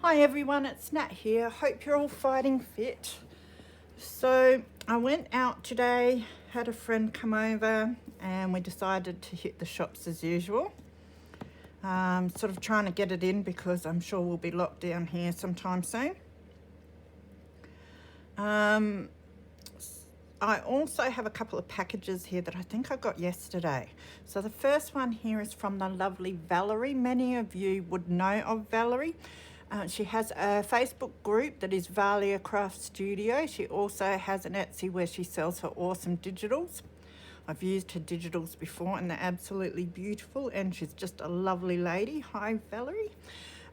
Hi everyone, it's Nat here. Hope you're all fighting fit. So I went out today, had a friend come over and we decided to hit the shops as usual. Sort of trying to get it in because I'm sure we'll be locked down here sometime soon. I also have a couple of packages here that I think I got yesterday. So the first one here is from the lovely Valerie. Many of you would know of Valerie. She has a Facebook group that is Valia Craft Studio. She also has an Etsy where she sells her awesome digitals. I've used her digitals before and they're absolutely beautiful, and she's just a lovely lady. Hi Valerie.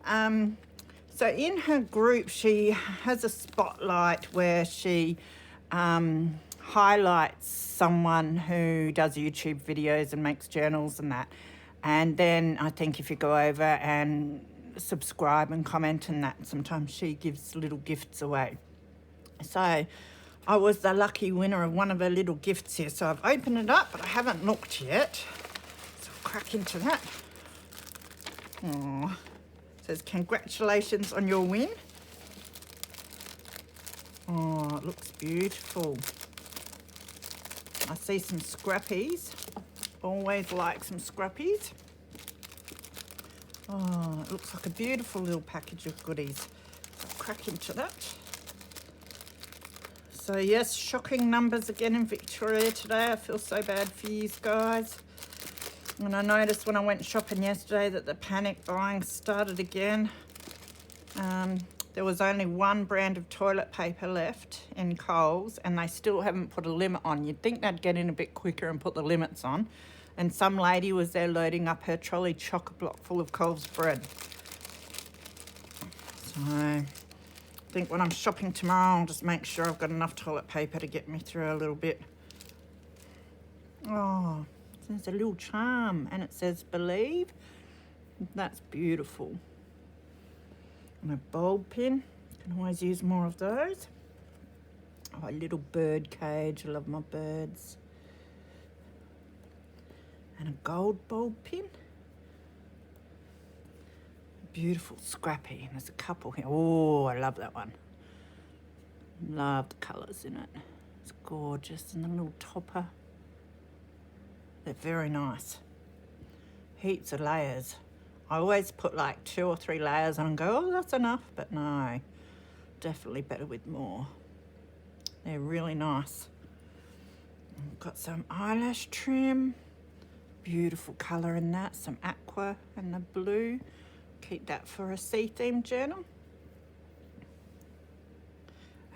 So in her group she has a spotlight where she highlights someone who does YouTube videos and makes journals and that. And then I think if you go over and subscribe and comment and that, sometimes she gives little gifts away. So I was the lucky winner of one of her little gifts here. So I've opened it up, but I haven't looked yet. So I'll crack into that. Aww. It says, congratulations on your win. Oh, it looks beautiful. I see some scrappies. Always like some scrappies. Oh, it looks like a beautiful little package of goodies. So I'll crack into that. So yes, shocking numbers again in Victoria today. I feel so bad for you guys. And I noticed when I went shopping yesterday that the panic buying started again. There was only one brand of toilet paper left in Coles and they still haven't put a limit on. You'd think they'd get in a bit quicker and put the limits on. And some lady was there loading up her trolley chock-a-block full of Coles bread. So I think when I'm shopping tomorrow, I'll just make sure I've got enough toilet paper to get me through a little bit. Oh, there's a little charm and it says believe. That's beautiful. And a bulb pin, can always use more of those. Oh, a little bird cage, I love my birds. And a gold bulb pin. Beautiful scrappy, and there's a couple here. Oh, I love that one. Love the colours in it. It's gorgeous, and the little topper. They're very nice. Heaps of layers. I always put like 2 or 3 layers on and go, oh, that's enough, but no, definitely better with more. They're really nice. I've got some eyelash trim. Beautiful colour in that, some aqua and the blue. Keep that for a sea theme journal.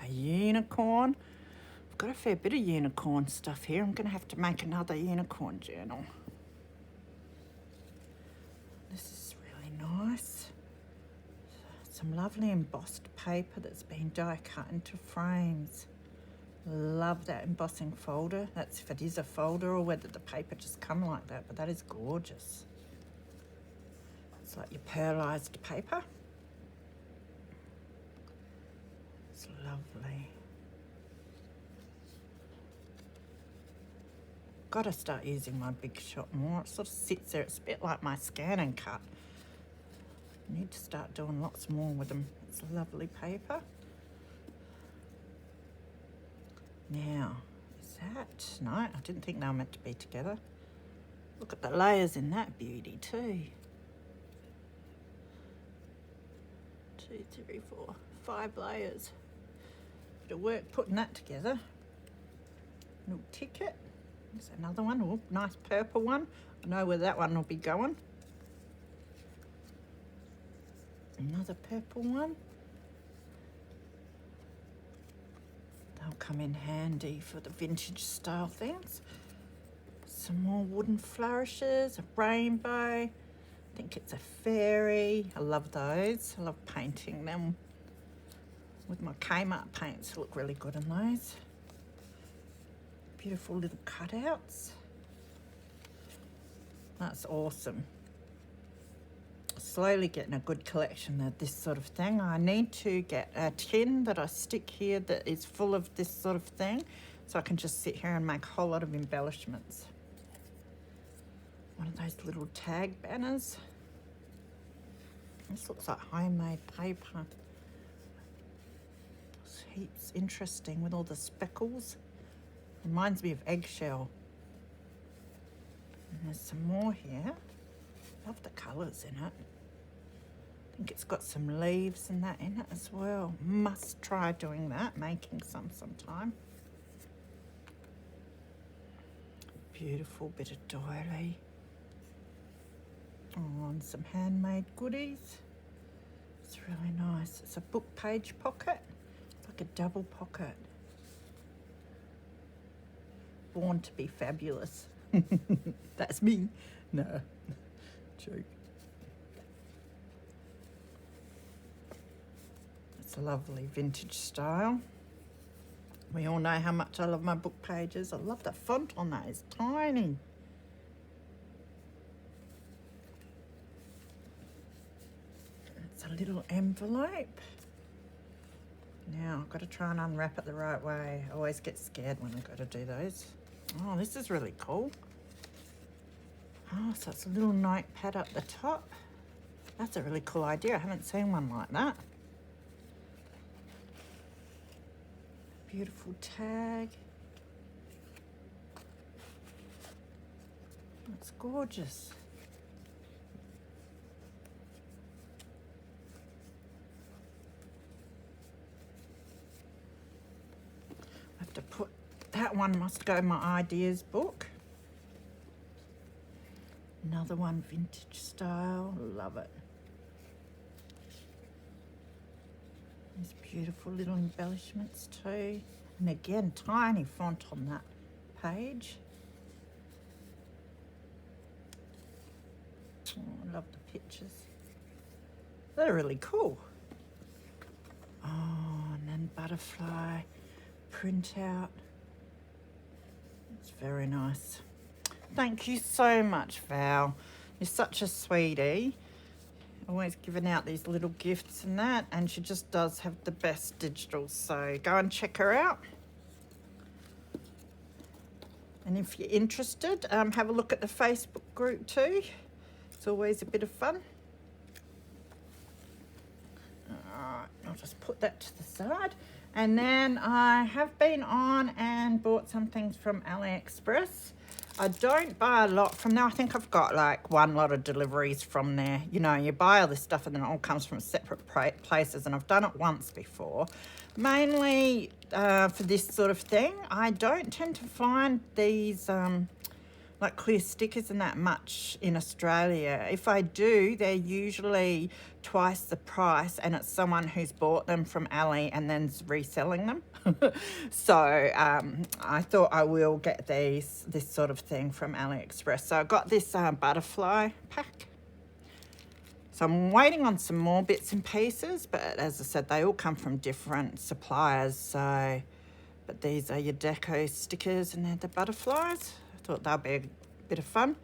A unicorn. I've got a fair bit of unicorn stuff here. I'm going to have to make another unicorn journal. This is really nice. Some lovely embossed paper that's been die cut into frames. Love that embossing folder. That's if it is a folder or whether the paper just come like that, but that is gorgeous. It's like your pearlized paper. It's lovely. Got to start using my Big Shot more. It sort of sits there. It's a bit like my scan and cut. I need to start doing lots more with them. It's lovely paper. Now, is that? No, I didn't think they were meant to be together. Look at the layers in that beauty too. 2, 3, 4, 5 layers. Bit of work putting that together. Little ticket. There's another one. Oh, nice purple one. I know where that one will be going. Another purple one. They'll come in handy for the vintage style things. Some more wooden flourishes, a rainbow. I think it's a fairy. I love those. I love painting them with my Kmart paints. Look really good in those. Beautiful little cutouts. That's awesome. Slowly getting a good collection of this sort of thing. I need to get a tin that I stick here that is full of this sort of thing so I can just sit here and make a whole lot of embellishments. One of those little tag banners. This looks like homemade paper. It's heaps interesting with all the speckles. Reminds me of eggshell. And there's some more here. Love the colours in it. I think it's got some leaves and that in it as well. Must try doing that, making some sometime. Beautiful bit of doily. Oh, and some handmade goodies. It's really nice. It's a book page pocket. It's like a double pocket. Born to be fabulous. That's me. No, joke. It's a lovely vintage style. We all know how much I love my book pages. I love the font on that. It's tiny. It's a little envelope. Now I've got to try and unwrap it the right way. I always get scared when I've got to do those. Oh, this is really cool. Oh, so it's a little notepad up the top. That's a really cool idea. I haven't seen one like that. Beautiful tag. It's gorgeous. I have to put, that one must go in my ideas book. Another one, vintage style, love it. These beautiful little embellishments too. And again, tiny font on that page. Oh, I love the pictures. They're really cool. Oh, and then butterfly printout. It's very nice. Thank you so much, Val. You're such a sweetie. Always giving out these little gifts and that, and she just does have the best digitals, so go and check her out. And if you're interested, have a look at the Facebook group too. It's always a bit of fun. Alright, I'll just put that to the side. And then I have been on and bought some things from Aliexpress. I don't buy a lot from there. I think I've got like one lot of deliveries from there. You know, you buy all this stuff and then it all comes from separate places, and I've done it once before. Mainly for this sort of thing. I don't tend to find these like clear stickers and that much in Australia. If I do, they're usually twice the price, and it's someone who's bought them from Ali and then's reselling them. So I thought I will get this sort of thing from AliExpress. So I got this butterfly pack. So I'm waiting on some more bits and pieces, but as I said, they all come from different suppliers. So, but these are your deco stickers and they're the butterflies. I thought that'd be a bit of fun.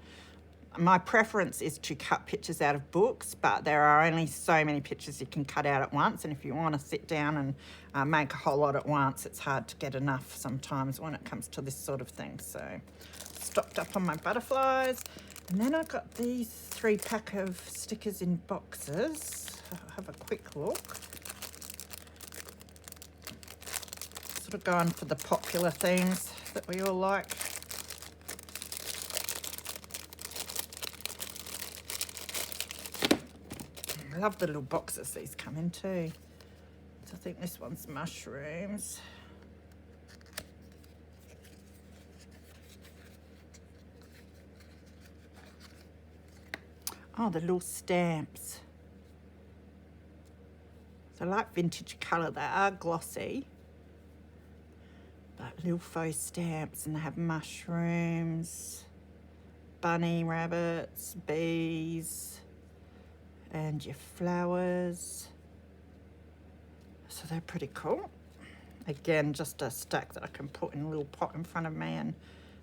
My preference is to cut pictures out of books, but there are only so many pictures you can cut out at once, and if you want to sit down and make a whole lot at once, it's hard to get enough sometimes when it comes to this sort of thing. So stocked up on my butterflies, and then I got these 3-pack of stickers in boxes. I'll have a quick look. Sort of going for the popular themes that we all like. I love the little boxes these come in too. So I think this one's mushrooms. Oh, the little stamps. So I like vintage colour. They are glossy. But little faux stamps, and they have mushrooms, bunny rabbits, bees, and your flowers. So they're pretty cool. Again, just a stack that I can put in a little pot in front of me and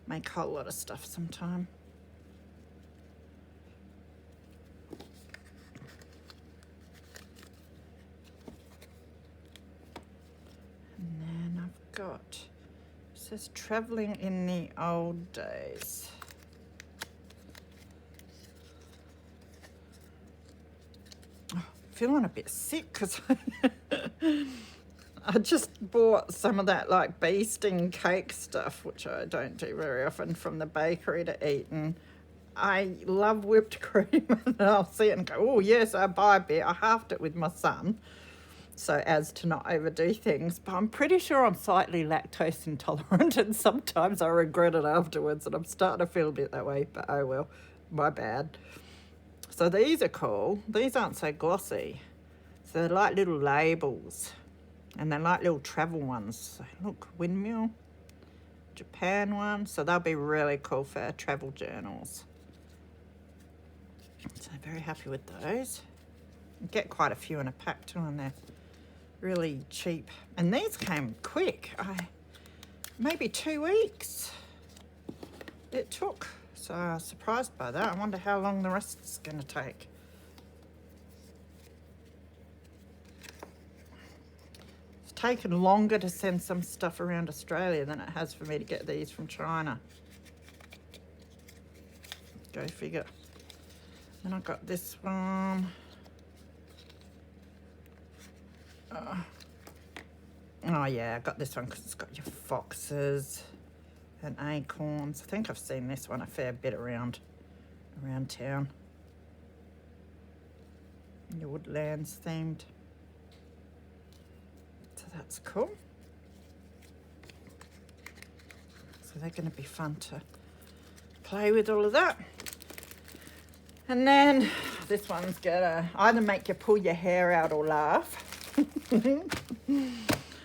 make a whole lot of stuff sometime. And then I've got, it says travelling in the old days. feeling a bit sick because I just bought some of that like bee sting cake stuff, which I don't do very often, from the bakery to eat. And I love whipped cream, and I'll see it and go, oh yes, I buy a bit. I halved it with my son, so as to not overdo things. But I'm pretty sure I'm slightly lactose intolerant, and sometimes I regret it afterwards, and I'm starting to feel a bit that way, but oh well, my bad. So these are cool. These aren't so glossy. So they're like little labels, and they're like little travel ones. So look, windmill, Japan one. So they'll be really cool for travel journals. So very happy with those. You get quite a few in a pack too, and they're really cheap. And these came quick. Maybe 2 weeks it took. So I was surprised by that. I wonder how long the rest is going to take. It's taken longer to send some stuff around Australia than it has for me to get these from China. Go figure. Then I got this one. Oh yeah, I got this one because it's got your foxes and acorns. I think I've seen this one a fair bit around town. Your woodlands themed. So that's cool. So they're going to be fun to play with, all of that. And then this one's gonna either make you pull your hair out or laugh.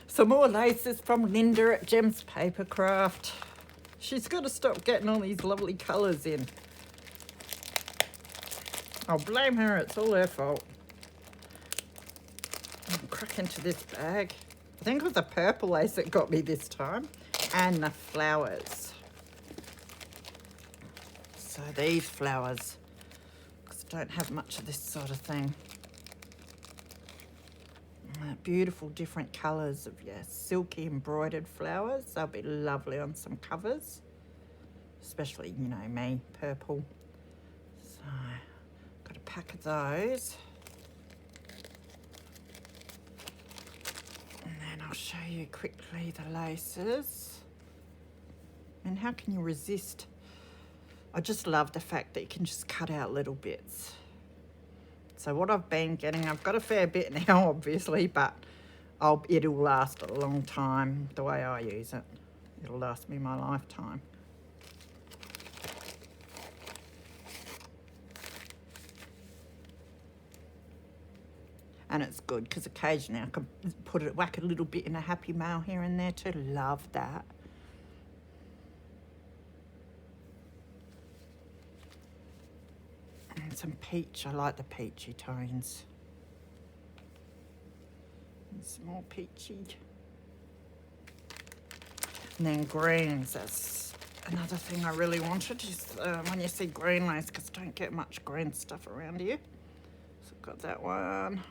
Some more laces from Linda at Gems Papercraft. She's got to stop getting all these lovely colours in. I'll blame her, it's all her fault. I'll crack into this bag. I think it was the purple lace that got me this time, and the flowers. So these flowers, because I don't have much of this sort of thing. Beautiful different colours of your silky embroidered flowers. They'll be lovely on some covers, especially, you know, me, purple. So got a pack of those, and then I'll show you quickly the laces. And how can you resist? I just love the fact that you can just cut out little bits. So what I've been getting, I've got a fair bit now, obviously, but it'll last a long time the way I use it. It'll last me my lifetime. And it's good because occasionally I can whack a little bit in a happy mail here and there too. Love that. Some peach. I like the peachy tones. And some more peachy. And then greens. That's another thing I really wanted. Is when you see green lace, because I don't get much green stuff around here. So I've got that one.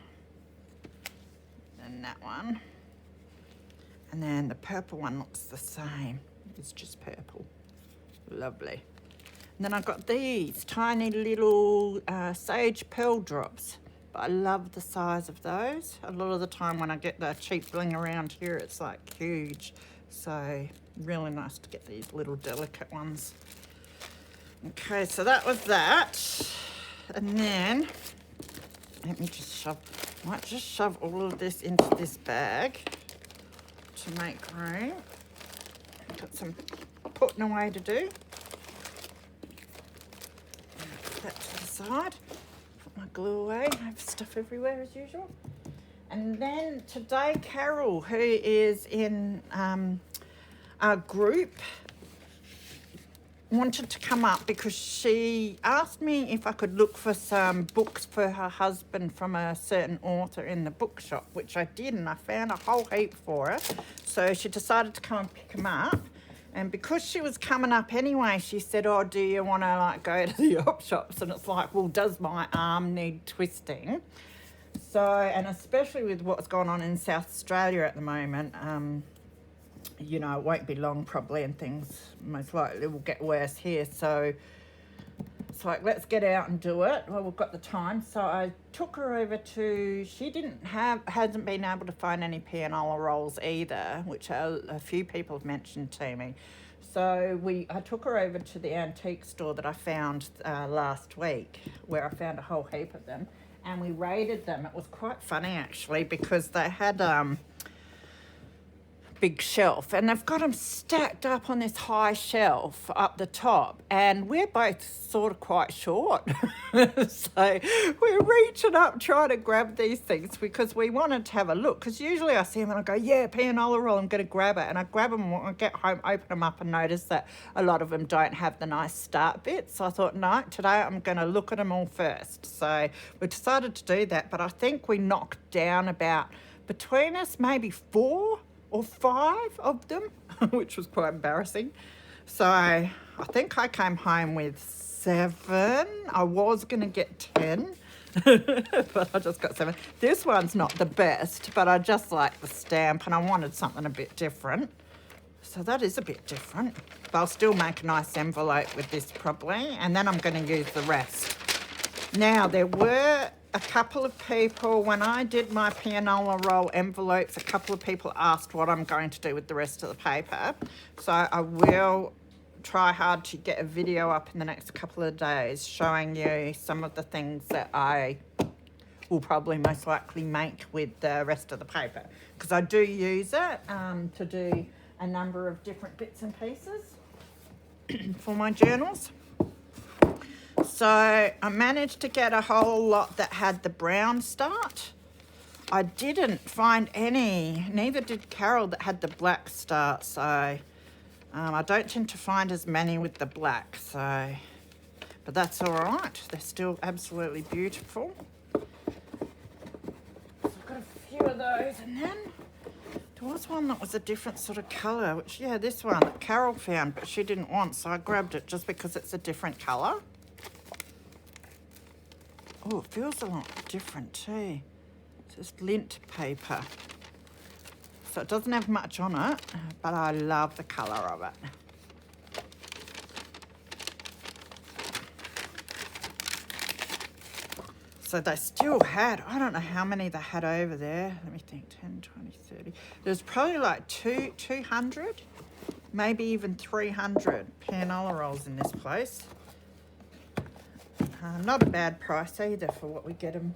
And that one. And then the purple one looks the same. It's just purple. Lovely. And then I've got these tiny little sage pearl drops. But I love the size of those. A lot of the time when I get the cheap bling around here, it's like huge. So really nice to get these little delicate ones. Okay, so that was that. And then, let me just might just shove all of this into this bag to make room. Got some putting away to do. That to the side, put my glue away. I have stuff everywhere as usual. And then today Carol, who is in our group, wanted to come up because she asked me if I could look for some books for her husband from a certain author in the bookshop, which I did, and I found a whole heap for her. So she decided to come and pick them up. And because she was coming up anyway, she said, oh, do you want to like go to the op shops? And it's like, well, does my arm need twisting? So, and especially with what's going on in South Australia at the moment, you know, it won't be long probably, and things most likely will get worse here. So it's like, let's get out and do it. Well, we've got the time. So I took her over to, she hasn't been able to find any pianola rolls either, which a few people have mentioned to me. So I took her over to the antique store that I found last week, where I found a whole heap of them, and we rated them. It was quite funny actually, because they had big shelf, and they've got them stacked up on this high shelf up the top, and we're both sort of quite short. So we're reaching up trying to grab these things because we wanted to have a look, because usually I see them and I go, yeah, pianola roll, I'm going to grab it, and I grab them when I get home, open them up, and notice that a lot of them don't have the nice start bit. So I thought, no, today I'm going to look at them all first. So we decided to do that, but I think we knocked down about, between us, maybe 4 or 5 of them, which was quite embarrassing. So I think I came home with 7. I was going to get 10, but I just got 7. This one's not the best, but I just like the stamp and I wanted something a bit different. So that is a bit different, but I'll still make a nice envelope with this probably, and then I'm going to use the rest. Now, there were a couple of people, when I did my pianola roll envelopes, a couple of people asked what I'm going to do with the rest of the paper. So I will try hard to get a video up in the next couple of days showing you some of the things that I will probably most likely make with the rest of the paper, because I do use it to do a number of different bits and pieces for my journals. So I managed to get a whole lot that had the brown start. I didn't find any, neither did Carol, that had the black start. So I don't tend to find as many with the black. So, but that's all right. They're still absolutely beautiful. So I've got a few of those, and then there was one that was a different sort of colour, which, yeah, this one that Carol found, but she didn't want, so I grabbed it just because it's a different colour. Oh, it feels a lot different too. It's just lint paper. So it doesn't have much on it, but I love the colour of it. So they still had, I don't know how many they had over there. Let me think, 10, 20, 30. There's probably like 200, maybe even 300 pianola rolls in this place. Not a bad price either for what we get them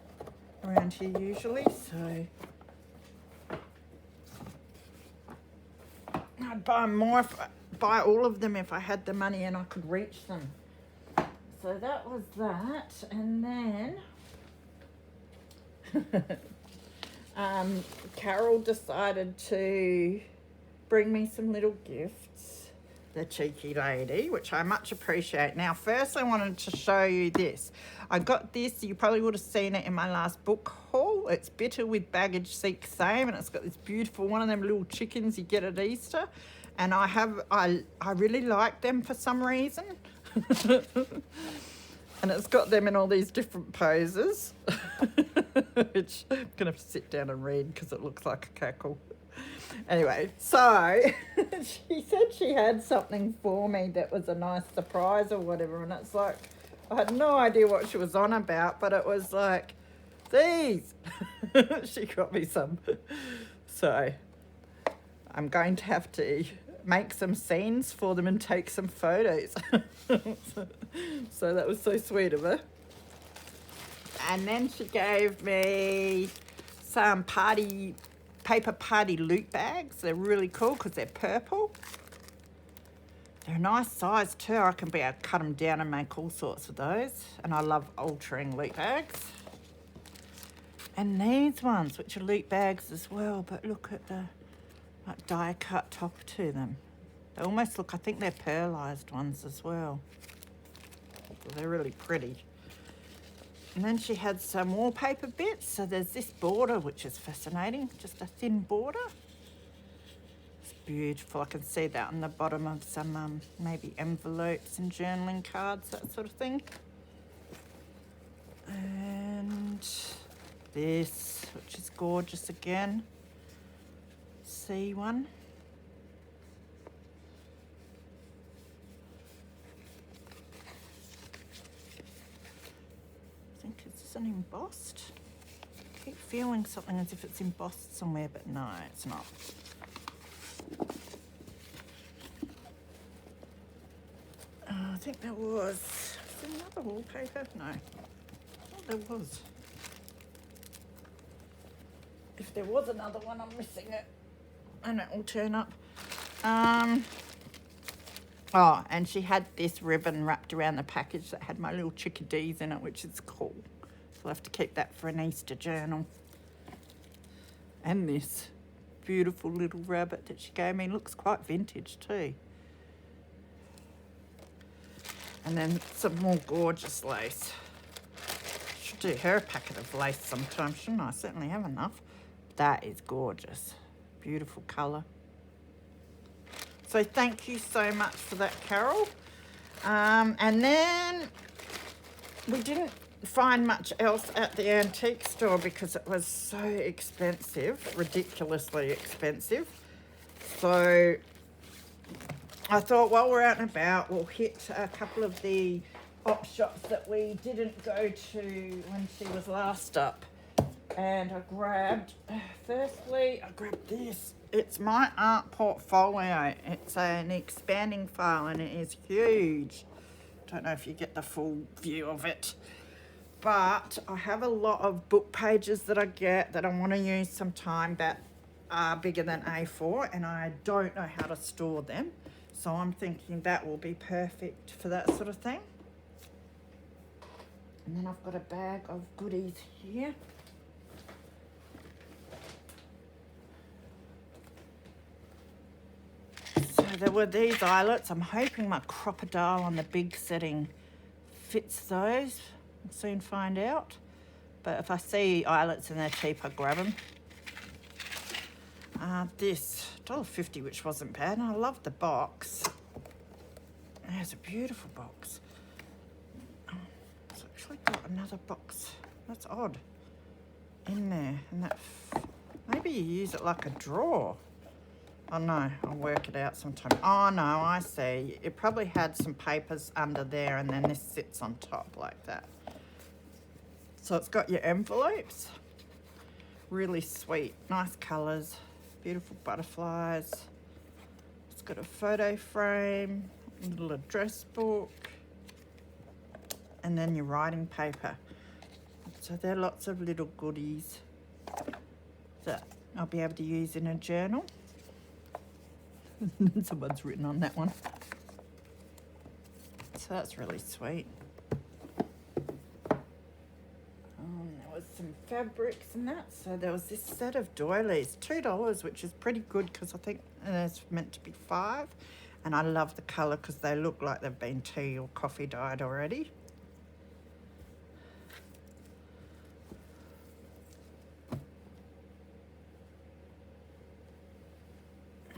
around here usually. So I'd buy more, buy all of them if I had the money and I could reach them. So that was that, and then Carol decided to bring me some little gifts, the cheeky lady, which I much appreciate. Now, first I wanted to show you this. I got this, you probably would have seen it in my last book haul. It's Bitter with Baggage Seek Same, and it's got this beautiful, one of them little chickens you get at Easter. And I really like them for some reason. And it's got them in all these different poses, which I'm going to sit down and read because it looks like a cackle. Anyway, so she said she had something for me that was a nice surprise or whatever, and it's like, I had no idea what she was on about, but it was like, these. She got me some. So I'm going to have to make some scenes for them and take some photos. So that was so sweet of her. And then she gave me some paper party loot bags. They're really cool because they're purple. They're a nice size too. I can be able to cut them down and make all sorts of those. And I love altering loot bags. And these ones, which are loot bags as well, but look at the like die cut top to them. They almost look, I think they're pearlized ones as well. So they're really pretty. And then she had some wallpaper bits. So there's this border, which is fascinating, just a thin border. It's beautiful. I can see that on the bottom of some maybe envelopes and journaling cards, that sort of thing. And this, which is gorgeous again. See one. even embossed? I keep feeling something as if it's embossed somewhere, but no, it's not. I think there was there another wallpaper? No. I thought there was. If there was another one, I'm missing it. And it will turn up. Oh, and she had this ribbon wrapped around the package that had my little chickadees in it, which is cool. So I'll have to keep that for an Easter journal. And this beautiful little rabbit that she gave me. Looks quite vintage too. And then some more gorgeous lace. Should do her a packet of lace sometime, shouldn't I? I certainly have enough. That is gorgeous. Beautiful colour. So thank you so much for that, Carol. And then we didn't find much else at the antique store because it was so expensive, ridiculously expensive. So I thought while we're out and about, we'll hit a couple of the op shops that we didn't go to when she was last up. And I grabbed, firstly, I grabbed this. It's my art portfolio. It's an expanding file and it is huge. Don't know if you get the full view of it. But I have a lot of book pages that I get that I want to use sometime that are bigger than A4 and I don't know how to store them. So I'm thinking that will be perfect for that sort of thing. And then I've got a bag of goodies here. So there were these eyelets. I'm hoping my crocodile on the big setting fits those. We'll soon find out. But if I see eyelets and they're cheap, I grab them. This $1.50, which wasn't bad. And I love the box. There's a beautiful box. It's actually got another box. That's odd. In there. And that maybe you use it like a drawer. Oh no, I'll work it out sometime. Oh no, I see. It probably had some papers under there and then this sits on top like that. So it's got your envelopes. Really sweet, nice colours, beautiful butterflies. It's got a photo frame, a little address book, and then your writing paper. So there are lots of little goodies that I'll be able to use in a journal. Someone's written on that one. So that's really sweet. There was some fabrics and that. So there was this set of doilies, $2, which is pretty good because I think it's meant to be $5. And I love the colour because they look like they've been tea or coffee dyed already.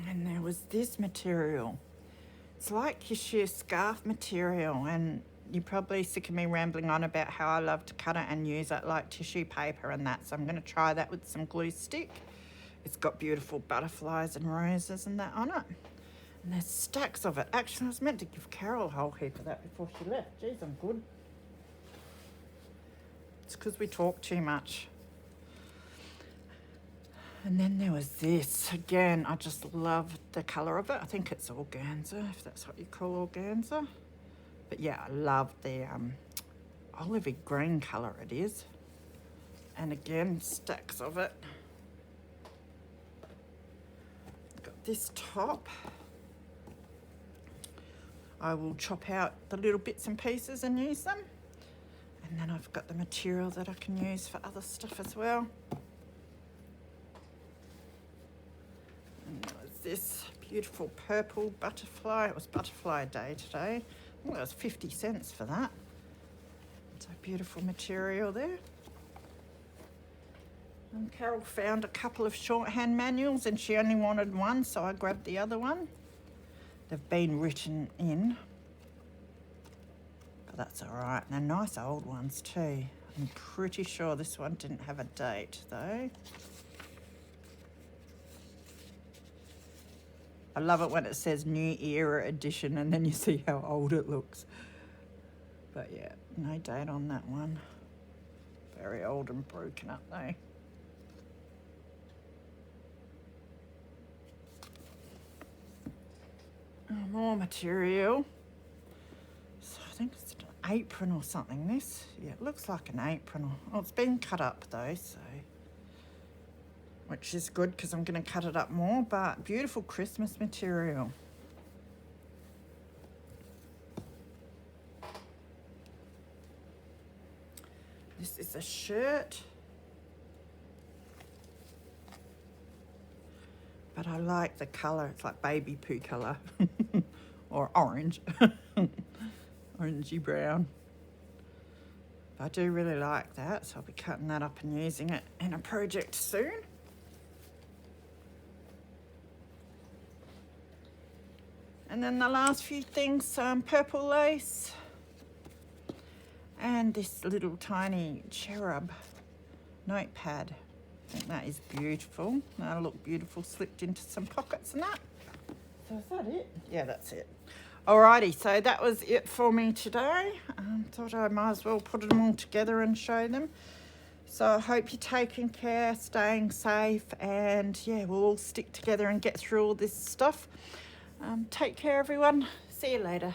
And there was this material. It's like your sheer scarf material, and you're probably sick of me rambling on about how I love to cut it and use it like tissue paper and that. So I'm going to try that with some glue stick. It's got beautiful butterflies and roses and that on it. And there's stacks of it. Actually, I was meant to give Carol a whole heap of that before she left. Jeez, I'm good. It's because we talk too much. And then there was this. Again, I just love the colour of it. I think it's organza, if that's what you call organza. But yeah, I love the olivey green colour it is. And again, stacks of it. Got this top. I will chop out the little bits and pieces and use them. And then I've got the material that I can use for other stuff as well. This beautiful purple butterfly. It was butterfly day today. Well, it was 50 cents for that. It's a beautiful material there. And Carol found a couple of shorthand manuals and she only wanted one, so I grabbed the other one. They've been written in, but that's all right. And they're nice old ones too. I'm pretty sure this one didn't have a date though. I love it when it says New Era Edition and then you see how old it looks. But yeah, no date on that one. very old and broken up though. More material. So I think it's an apron or something, this. Yeah, it looks like an apron. Oh, it's been cut up though, so. Which is good because I'm going to cut it up more, but beautiful Christmas material. This is a shirt. But I like the colour. It's like baby poo colour. Or orange. Orangey brown. But I do really like that, so I'll be cutting that up and using it in a project soon. And then the last few things, some purple lace. And this little tiny cherub notepad. I think that is beautiful. That'll look beautiful slipped into some pockets and that. So is that it? Yeah, that's it. Alrighty, so that was it for me today. Thought I might as well put them all together and show them. So I hope you're taking care, staying safe, and yeah, we'll all stick together and get through all this stuff. Take care, everyone. See you later.